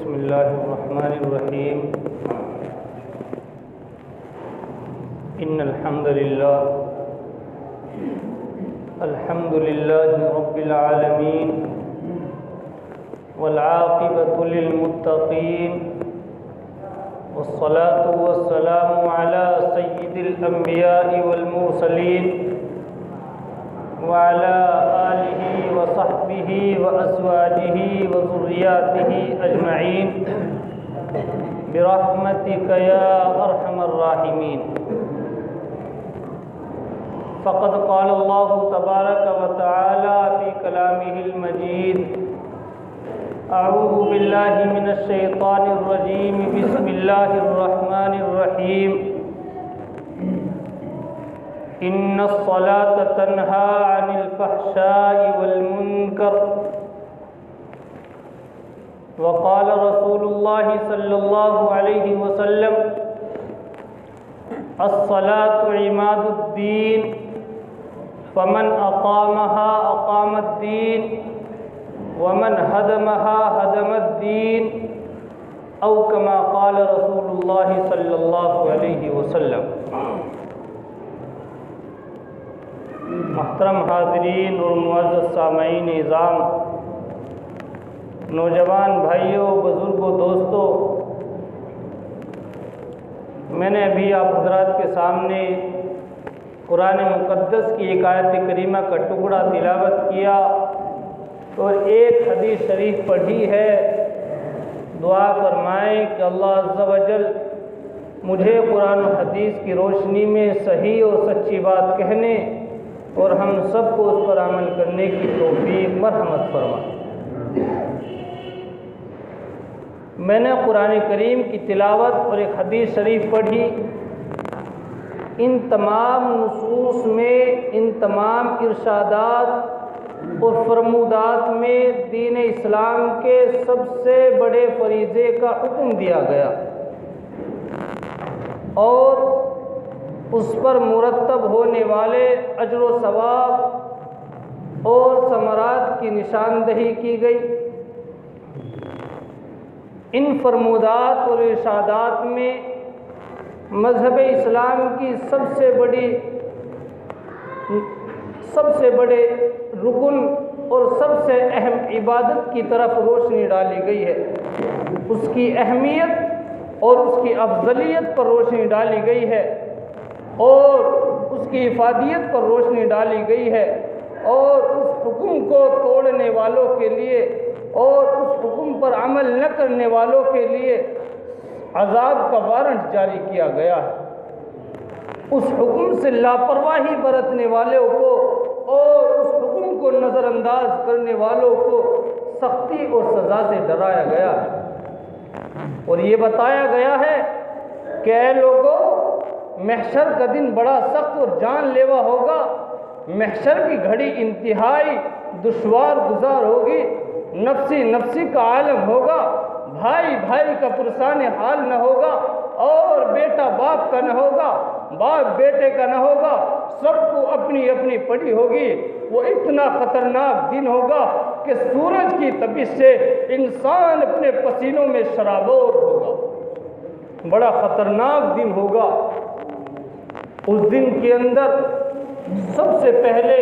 بسم الله الرحمن الرحيم. إن الحمد لله رب العالمين، والعاقبة للمتقين، والصلاة والسلام على سيد الأنبياء والمرسلين وعلى آله وصحبه وأزواجه وذرياته أجمعين برحمتك يا أرحم الراحمين. فقد قال الله تبارك وتعالى في كلامه المجيد: أعوذ بالله من الشيطان الرجيم، بسم الله الرحمن الرحيم. إن الصلاة تنهى عن الفحشاء والمنكر. وقال رسول الله صلى الله عليه وسلم: الصلاة عماد الدين، فمن أقامها أقام الدين، ومن هدمها هدم الدين، أو كما قال رسول الله صلی اللہ علیہ وسلم. محترم حاضرین اور معزز سامعین اعظام، نوجوان بھائیوں، بزرگوں، دوستوں، میں نے ابھی آپ حضرات کے سامنے قرآن مقدس کی ایک آیت کریمہ کا ٹکڑا تلاوت کیا اور ایک حدیث شریف پڑھی ہے. دعا فرمائیں کہ اللہ عز و جل مجھے قرآن و حدیث کی روشنی میں صحیح اور سچی بات کہنے اور ہم سب کو اس پر عمل کرنے کی توفیق مرحمت فرمائے. میں نے قرآن کریم کی تلاوت اور ایک حدیث شریف پڑھی. ان تمام نصوص میں، ان تمام ارشادات اور فرمودات میں دین اسلام کے سب سے بڑے فریضے کا حکم دیا گیا اور اس پر مرتب ہونے والے اجر و ثواب اور ثمرات کی نشاندہی کی گئی. ان فرمودات اور ارشادات میں مذہب اسلام کی سب سے بڑے رکن اور سب سے اہم عبادت کی طرف روشنی ڈالی گئی ہے. اس کی اہمیت اور اس کی افضلیت پر روشنی ڈالی گئی ہے اور اس کی افادیت پر روشنی ڈالی گئی ہے اور اس حکم کو توڑنے والوں کے لیے اور اس حکم پر عمل نہ کرنے والوں کے لیے عذاب کا وارنٹ جاری کیا گیا ہے. اس حکم سے لاپرواہی برتنے والوں کو اور اس حکم کو نظر انداز کرنے والوں کو سختی اور سزا سے ڈرایا گیا ہے اور یہ بتایا گیا ہے کہ اے لوگو، محشر کا دن بڑا سخت اور جان لیوا ہوگا. محشر کی گھڑی انتہائی دشوار گزار ہوگی. نفسی نفسی کا عالم ہوگا. بھائی بھائی کا پرسان حال نہ ہوگا اور بیٹا باپ کا نہ ہوگا، باپ بیٹے کا نہ ہوگا. سب کو اپنی اپنی پڑی ہوگی. وہ اتنا خطرناک دن ہوگا کہ سورج کی تپش سے انسان اپنے پسینوں میں شرابور ہوگا. بڑا خطرناک دن ہوگا. اس دن کے اندر سب سے پہلے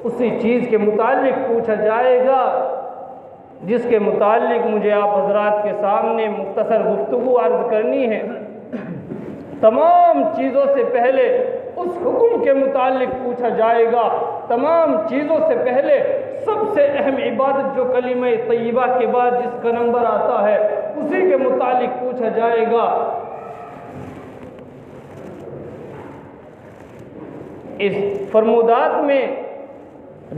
اسی چیز کے متعلق پوچھا جائے گا جس کے متعلق مجھے آپ حضرات کے سامنے مختصر گفتگو عرض کرنی ہے. تمام چیزوں سے پہلے اس حکم کے متعلق پوچھا جائے گا. تمام چیزوں سے پہلے سب سے اہم عبادت جو کلمہ طیبہ کے بعد جس کا نمبر آتا ہے اسی کے متعلق پوچھا جائے گا. اس فرمودات میں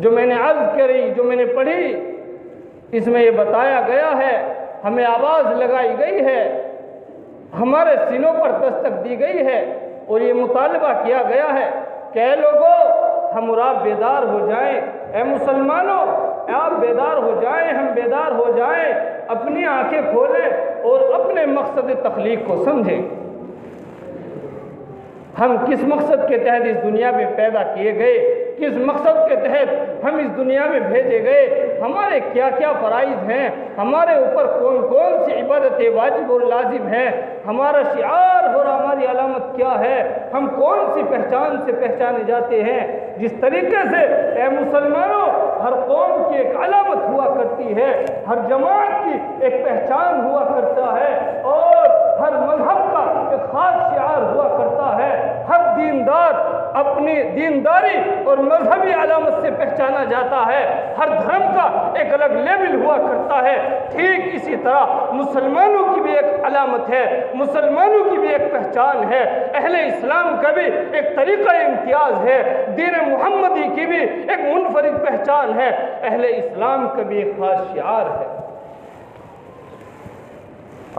جو میں نے عرض کری، جو میں نے پڑھی، اس میں یہ بتایا گیا ہے، ہمیں آواز لگائی گئی ہے، ہمارے سینوں پر دستک دی گئی ہے اور یہ مطالبہ کیا گیا ہے کہ اے لوگو، ہم اور آپ بیدار ہو جائیں. اے مسلمانوں، آپ بیدار ہو جائیں، ہم بیدار ہو جائیں، اپنی آنکھیں کھولیں اور اپنے مقصد تخلیق کو سمجھیں. ہم کس مقصد کے تحت اس دنیا میں پیدا کیے گئے، کس مقصد کے تحت ہم اس دنیا میں بھیجے گئے، ہمارے کیا کیا فرائض ہیں، ہمارے اوپر کون کون سی عبادتیں واجب اور لازم ہیں، ہمارا شعار اور ہماری علامت کیا ہے، ہم کون سی پہچان سے پہچانے جاتے ہیں۔ جس طریقے سے اے مسلمانوں ہر قوم کی ایک علامت ہوا کرتی ہے، ہر جماعت کی ایک پہچان ہوا کرتا ہے، اور ہر مذہب کا ایک خاص شعار ہوا کرتا ہے، ہر دیندار اپنی دینداری اور مذہبی علامت سے پہچانا جاتا ہے، ہر دھرم کا ایک الگ لیبل ہوا کرتا ہے، ٹھیک اسی طرح مسلمانوں کی بھی ایک علامت ہے، مسلمانوں کی بھی ایک پہچان ہے، اہل اسلام کا بھی ایک طریقہ امتیاز ہے، دین محمدی کی بھی ایک منفرد پہچان ہے، اہل اسلام کا بھی ایک خاص شعار ہے۔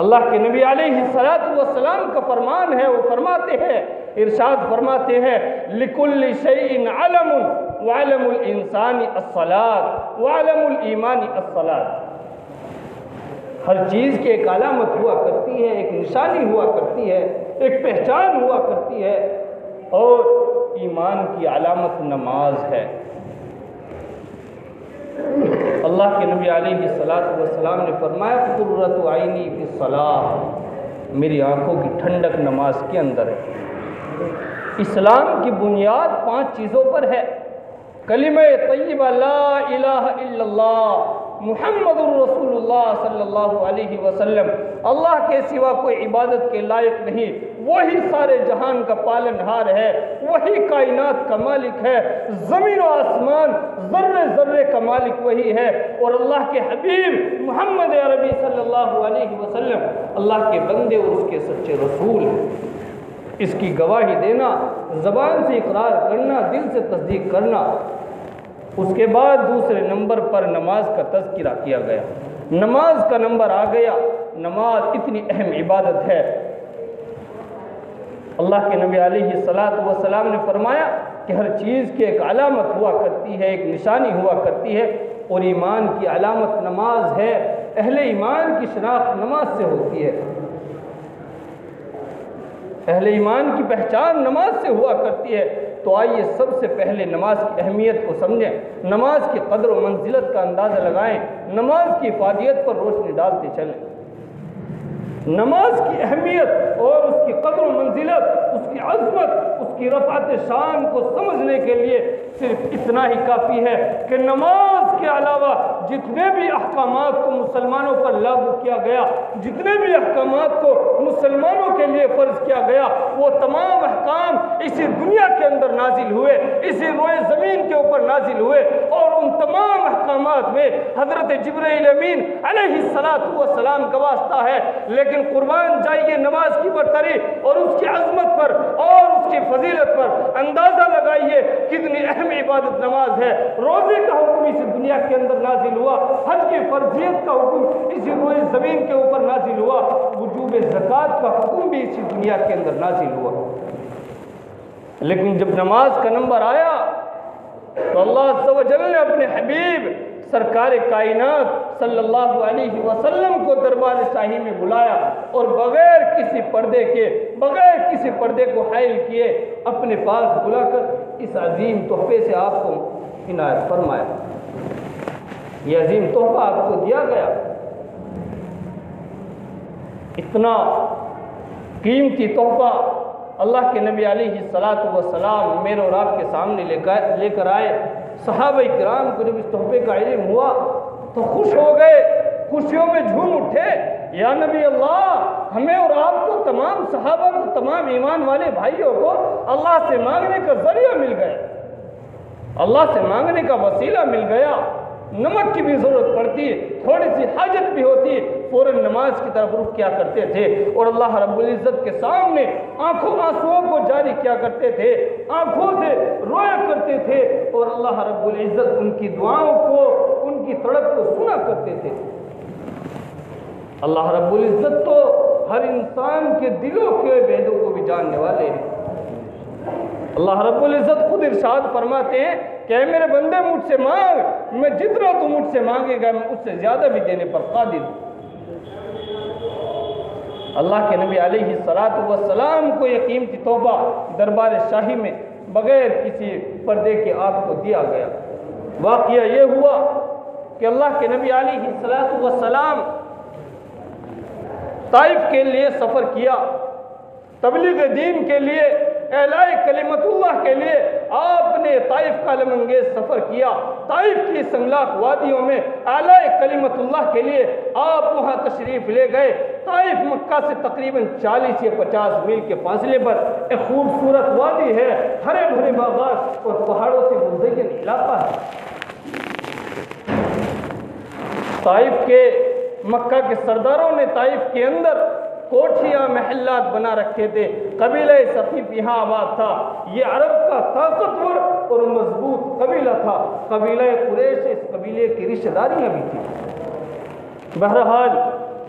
اللہ کے نبی علیہ السلام کا فرمان ہے، وہ فرماتے ہیں، ارشاد فرماتے ہیں، لِكُلِّ شَيْءٍ عَلَمٌ وَعَلَمُ الْإِنسَانِ الصَّلَاةِ وَعَلَمُ الْإِيمَانِ الصَّلَاةِ۔ ہر چیز کی ایک علامت ہوا کرتی ہے، ایک نشانی ہوا کرتی ہے، ایک پہچان ہوا کرتی ہے، اور ایمان کی علامت نماز ہے۔ اللہ کے نبی علیہ السلام نے فرمایا، قرۃ عینی فی الصلاۃ، میری آنکھوں کی ٹھنڈک نماز کے اندر ہے۔ اسلام کی بنیاد 5 چیزوں پر ہے، کلمہ طیبہ لا الہ الا اللہ محمد الرسول اللہ صلی اللہ علیہ وسلم، اللہ کے سوا کوئی عبادت کے لائق نہیں، وہی سارے جہان کا پالنہار ہے، وہی کائنات کا مالک ہے، زمین و آسمان ذرے ذرے کا مالک وہی ہے، اور اللہ کے حبیب محمد عربی صلی اللہ علیہ وسلم اللہ کے بندے اور اس کے سچے رسول ہیں۔ اس کی گواہی دینا، زبان سے اقرار کرنا، دل سے تصدیق کرنا۔ اس کے بعد دوسرے نمبر پر نماز کا تذکرہ کیا گیا، نماز کا نمبر آ گیا۔ نماز اتنی اہم عبادت ہے، اللہ کے نبی علیہ السلام نے فرمایا کہ ہر چیز کی ایک علامت ہوا کرتی ہے، ایک نشانی ہوا کرتی ہے، اور ایمان کی علامت نماز ہے، اہل ایمان کی شناخت نماز سے ہوتی ہے، اہل ایمان کی پہچان نماز سے ہوا کرتی ہے۔ تو آئیے سب سے پہلے نماز کی اہمیت کو سمجھیں، نماز کی قدر و منزلت کا اندازہ لگائیں، نماز کی افادیت پر روشنی ڈالتے چلیں۔ نماز کی اہمیت اور اس کی قدر و منزلت، اس کی عظمت، اس کی رفعت شان کو سمجھنے کے لیے صرف اتنا ہی کافی ہے کہ نماز کے علاوہ جتنے بھی احکامات کو مسلمانوں پر لاگو کیا گیا، جتنے بھی احکامات کو مسلمانوں کے لیے فرض کیا گیا، وہ تمام احکام اسی دنیا کے اندر نازل ہوئے، اسی روئے زمین کے اوپر نازل ہوئے، اور ان تمام احکامات میں حضرت جبرائیل امین علیہ السلام کا واسطہ ہے۔ لیکن قربان جائیے نماز کی برتری اور اس کی عظمت پر اور اس کی فضیلت پر اندازہ لگائیے کتنی اہم عبادت نماز ہے۔ روزے کا حکم اسی دنیا کے اندر نازل ہوا، حج کی فرضیت کا حکم اسی روئے زمین کے اوپر نازل ہوا، وجوب زکوٰۃ کا حکم بھی اسی دنیا کے اندر نازل ہوا۔ لیکن جب نماز کا نمبر آیا تو اللہ عز و جل نے اپنے حبیب سرکار کائنات صلی اللہ علیہ وسلم کو دربار شاہی میں بلایا، اور بغیر کسی پردے کے، بغیر کسی پردے کو حائل کیے اپنے پاس بلا کر اس عظیم تحفے سے آپ کو عنایت فرمایا۔ یہ عظیم تحفہ آپ کو دیا گیا، اتنا قیمتی تحفہ اللہ کے نبی علیہ السلام میرے اور آپ کے سامنے لے کر آئے۔ صحابہ کرام کو جب اس تحفے کا علم ہوا تو خوش ہو گئے، خوشیوں میں جھوم اٹھے، یا نبی اللہ، ہمیں اور آپ کو، تمام صحابہ کو، تمام ایمان والے بھائیوں کو اللہ سے مانگنے کا ذریعہ مل گیا، اللہ سے مانگنے کا وسیلہ مل گیا۔ نمک کی بھی ضرورت پڑتی، تھوڑی سی حاجت بھی ہوتی، فوراً نماز کی طرف رخ کیا کرتے تھے، اور اللہ رب العزت کے سامنے آنسوؤں کو جاری کیا کرتے تھے، آنکھوں سے رویا کرتے تھے، اور اللہ رب العزت ان کی دعاؤں کو، ان کی تڑپ کو سنا کرتے تھے۔ اللہ رب العزت تو ہر انسان کے دلوں کے بھیدوں کو بھی جاننے والے ہیں۔ اللہ رب العزت خود ارشاد فرماتے ہیں کہ اے میرے بندے مجھ سے مانگ، میں جتنا تو مجھ سے مانگے گا میں اس سے زیادہ بھی دینے پر قادر ہوں۔ اللہ کے نبی علیہ السلام کو یہ قیمتی تحفہ دربار شاہی میں بغیر کسی پردے کے آپ کو دیا گیا۔ واقعہ یہ ہوا کہ اللہ کے نبی علیہ السلام طائف کے لیے سفر کیا، تبلیغ دین کے لیے، اعلاء کلمت اللہ کے لیے آپ نے طائف کا علم انگیز سفر کیا۔ طائف کی سنگلاخ وادیوں میں اعلاء کلمت اللہ کے لیے آپ وہاں تشریف لے گئے۔ طائف مکہ سے تقریباً 40 یا 50 میل کے فاصلے پر ایک خوبصورت وادی ہے، ہرے بھرے باغات اور پہاڑوں سے مزین علاقہ ہے۔ طائف کے مکہ کے سرداروں نے طائف کے اندر کوٹھیاں محلات بنا رکھے تھے۔ قبیلہ ثقیف یہاں آباد تھا۔ یہ عرب کا طاقتور اور مضبوط قبیلہ تھا۔ قبیلہ قریش اس قبیلے کی رشتہ داریاں بھی تھیں۔ بہرحال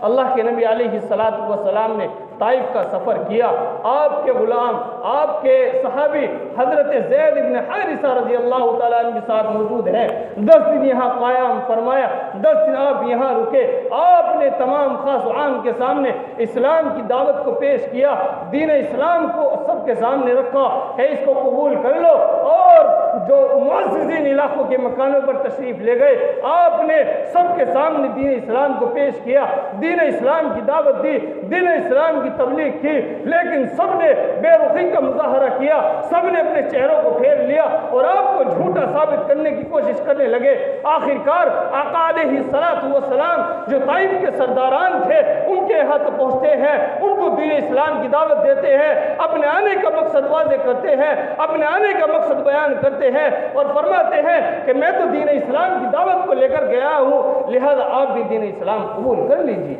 اللہ کے نبی علیہ السلام نے طائف کا سفر کیا۔ آپ کے غلام، آپ کے صحابی حضرت زید بن حارثہ رضی اللہ تعالیٰ عنہ کے ساتھ موجود ہیں۔ 10 دن یہاں قیام فرمایا، 10 دن آپ یہاں رکے۔ آپ نے تمام خاص و عام کے سامنے اسلام کی دعوت کو پیش کیا، دین اسلام کو سب کے سامنے رکھا ہے اس کو قبول کر لو، اور جو معززین علاقوں کے مکانوں پر تشریف لے گئے آپ نے سب کے سامنے دین اسلام کو پیش کیا، دین اسلام کی دعوت دی، دین اسلام کی تبلیغ کی، لیکن سب نے بے رخی کا مظاہرہ کیا، سب نے اپنے چہروں کو پھیر لیا اور آپ کو جھوٹا ثابت کرنے کی کوشش کرنے لگے۔ آخرکار آقا علیہ السلام جو طائف کے سرداران تھے ان کے ہاتھ پہنچتے ہیں، ان کو دین اسلام کی دعوت دیتے ہیں، اپنے آنے کا مقصد واضح کرتے ہیں، اپنے آنے کا مقصد بیان کرتے ہیں اور فرماتے ہیں کہ میں تو دین اسلام کی دعوت کو لے کر گیا ہوں، لہذا آپ بھی دین اسلام قبول کر لیجیے۔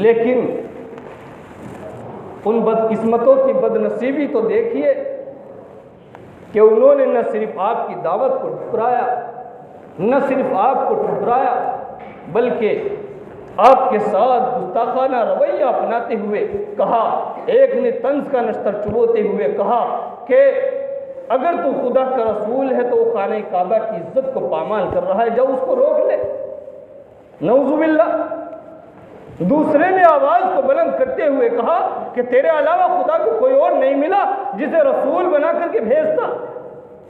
لیکن ان بدقسمتوں کی بدنصیبی تو دیکھیے کہ انہوں نے نہ صرف آپ کی دعوت کو ٹھکرایا، نہ صرف آپ کو ٹھکرایا، بلکہ آپ کے ساتھ گستاخانہ رویہ اپناتے ہوئے کہا، ایک نے طنز کا نشتر چبوتے ہوئے کہا کہ اگر تو خدا کا رسول ہے تو وہ خانہ کعبہ کی عزت کو پامال کر رہا ہے، جب اس کو روک لے۔ نعوذ باللہ۔ دوسرے نے آواز کو بلند کرتے ہوئے کہا کہ تیرے علاوہ خدا کو کوئی اور نہیں ملا جسے رسول بنا کر کے بھیجتا۔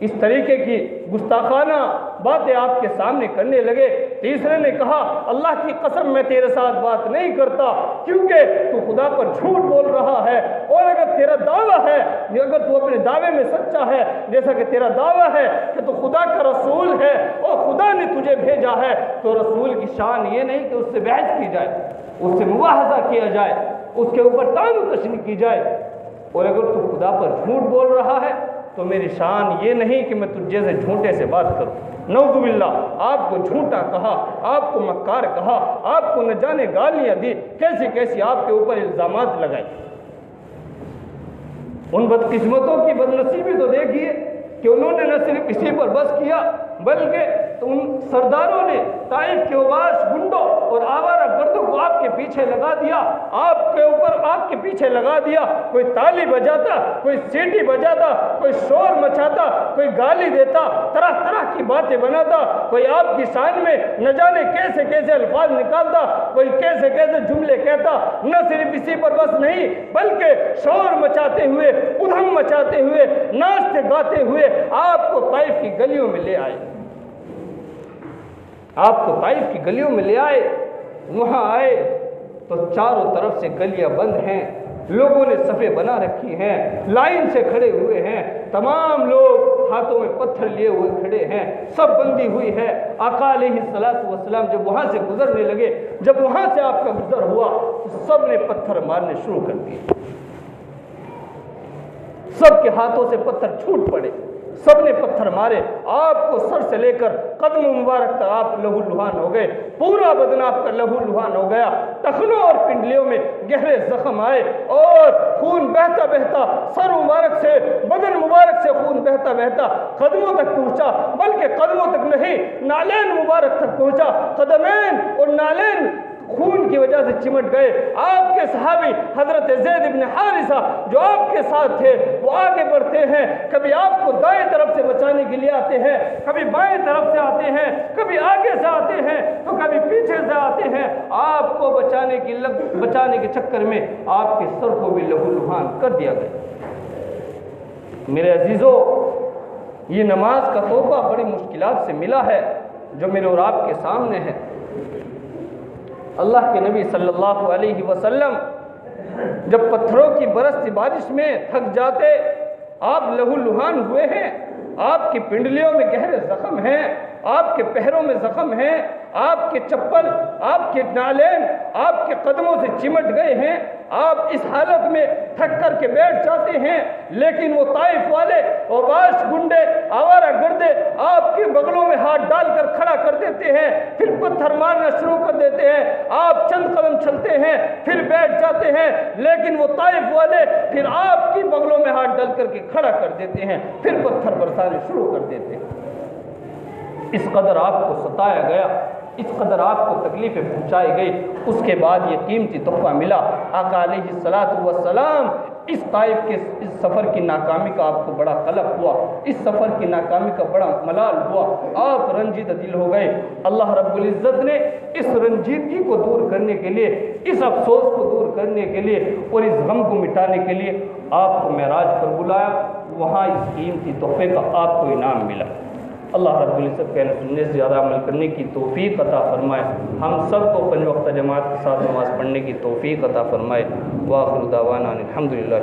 اس طریقے کی گستاخانہ باتیں آپ کے سامنے کرنے لگے۔ تیسرے نے کہا اللہ کی قسم میں تیرے ساتھ بات نہیں کرتا کیونکہ تو خدا پر جھوٹ بول رہا ہے، اور اگر تیرا دعویٰ ہے، اگر تو اپنے دعوے میں سچا ہے جیسا کہ تیرا دعویٰ ہے کہ تو خدا کا رسول ہے اور خدا نے تجھے بھیجا ہے، تو رسول کی شان یہ نہیں کہ اس سے بحث کی جائے، اس سے مواحدہ کیا جائے، اس کے اوپر طعن و تشنیع کی جائے، اور اگر تو خدا پر جھوٹ بول رہا ہے تو میری شان یہ نہیں کہ میں تجھے سے جھوٹے سے بات کروں۔ نعوذ باللہ۔ آپ کو جھوٹا کہا، آپ کو مکار کہا، آپ کو نہ جانے گالیاں دی، کیسی کیسی آپ کے اوپر الزامات لگائے۔ ان بدقسمتوں کی بدنصیبی تو دیکھیے کہ انہوں نے نہ صرف اسی پر بس کیا بلکہ ان سرداروں نے طائف کے اوباش گنڈوں اور آوارہ گردوں کو آپ کے پیچھے لگا دیا، آپ کے اوپر آپ کے پیچھے لگا دیا۔ کوئی تالی بجاتا، کوئی سیٹی بجاتا، کوئی شور مچاتا، کوئی گالی دیتا، طرح طرح کی باتیں بناتا، کوئی آپ کی شان میں نہ جانے کیسے کیسے الفاظ نکالتا، کوئی کیسے کیسے جملے کہتا۔ نہ صرف اسی پر بس نہیں بلکہ شور مچاتے ہوئے، ادھم مچاتے ہوئے، ناچتے گاتے ہوئے آپ کو طائف کی گلیوں میں لے آئے، آپ کو طائف کی گلیوں میں لے آئے۔ وہاں آئے تو چاروں طرف سے گلیاں بند ہیں، لوگوں نے صفیں بنا رکھی ہیں، لائن سے کھڑے ہوئے ہیں، تمام لوگ ہاتھوں میں پتھر لیے ہوئے کھڑے ہیں، سب بندی ہوئی ہے۔ آقا علیہ السلام جب وہاں سے گزرنے لگے، جب وہاں سے آپ کا گزر ہوا تو سب نے پتھر مارنے شروع کر دیے، سب کے ہاتھوں سے پتھر چھوٹ پڑے، سب نے پتھر مارے، آپ کو سر سے لے کر قدم مبارک تک آپ لہو لہان ہو گئے، پورا بدن آپ کا لہو لہان ہو گیا، ٹخنوں اور پنڈلیوں میں گہرے زخم آئے اور خون بہتا بہتا سر مبارک سے، بدن مبارک سے خون بہتا بہتا قدموں تک پہنچا، بلکہ قدموں تک نہیں نالین مبارک تک پہنچا، قدمین اور نالین خون کی وجہ سے چمٹ گئے۔ آپ کے صحابی حضرت زید بن حارثہ جو آپ کے ساتھ تھے وہ آگے بڑھتے ہیں، کبھی آپ کو دائیں طرف سے بچانے کے لیے آتے ہیں، کبھی بائیں طرف سے آتے ہیں، کبھی آگے سے آتے ہیں تو کبھی پیچھے سے آتے ہیں۔ آپ کو بچانے کے چکر میں آپ کے سر کو بھی لہو لہان کر دیا گیا۔ میرے عزیزوں، یہ نماز کا تحفہ بڑی مشکلات سے ملا ہے جو میرے اور آپ کے سامنے ہے۔ اللہ کے نبی صلی اللہ علیہ وسلم جب پتھروں کی برستی بارش میں تھک جاتے، آپ لہو لہان ہوئے ہیں، آپ کی پنڈلیوں میں گہرے زخم ہیں، آپ کے پیروں میں زخم ہیں، آپ کے چپل، آپ کے نالین آپ کے قدموں سے چمٹ گئے ہیں، آپ اس حالت میں تھک کر کے بیٹھ جاتے ہیں، لیکن وہ طائف والے اوباش گنڈے آوارہ گردے آپ کے بغلوں میں ہاتھ ڈال کر کھڑا کر دیتے ہیں، پھر پتھر مارنا شروع کر دیتے ہیں، آپ چند قدم چلتے ہیں پھر بیٹھ جاتے ہیں، لیکن وہ طائف والے پھر آپ کی بغلوں میں ہاتھ ڈال کر کے کھڑا کر دیتے ہیں، پھر پتھر برسانے شروع کر دیتے ہیں۔ اس قدر آپ کو ستایا گیا، اس قدر آپ کو تکلیفیں پہنچائی گئی، اس کے بعد یہ قیمتی تحفہ ملا۔ آقا علیہ الصلوۃ والسلام اس طائف کے اس سفر کی ناکامی کا آپ کو بڑا قلق ہوا، اس سفر کی ناکامی کا بڑا ملال ہوا، آپ رنجیدہ دل ہو گئے۔ اللہ رب العزت نے اس رنجیدگی کو دور کرنے کے لیے، اس افسوس کو دور کرنے کے لیے اور اس غم کو مٹانے کے لیے آپ کو معراج پر بلایا، وہاں اس قیمتی تحفے کا آپ کو انعام ملا۔ اللہ رب العزت کہنے سننے سے زیادہ عمل کرنے کی توفیق عطا فرمائے، ہم سب کو 5 وقت جماعت کے ساتھ نماز پڑھنے کی توفیق عطا فرمائے۔ وآخر دعوانا الحمدللہ۔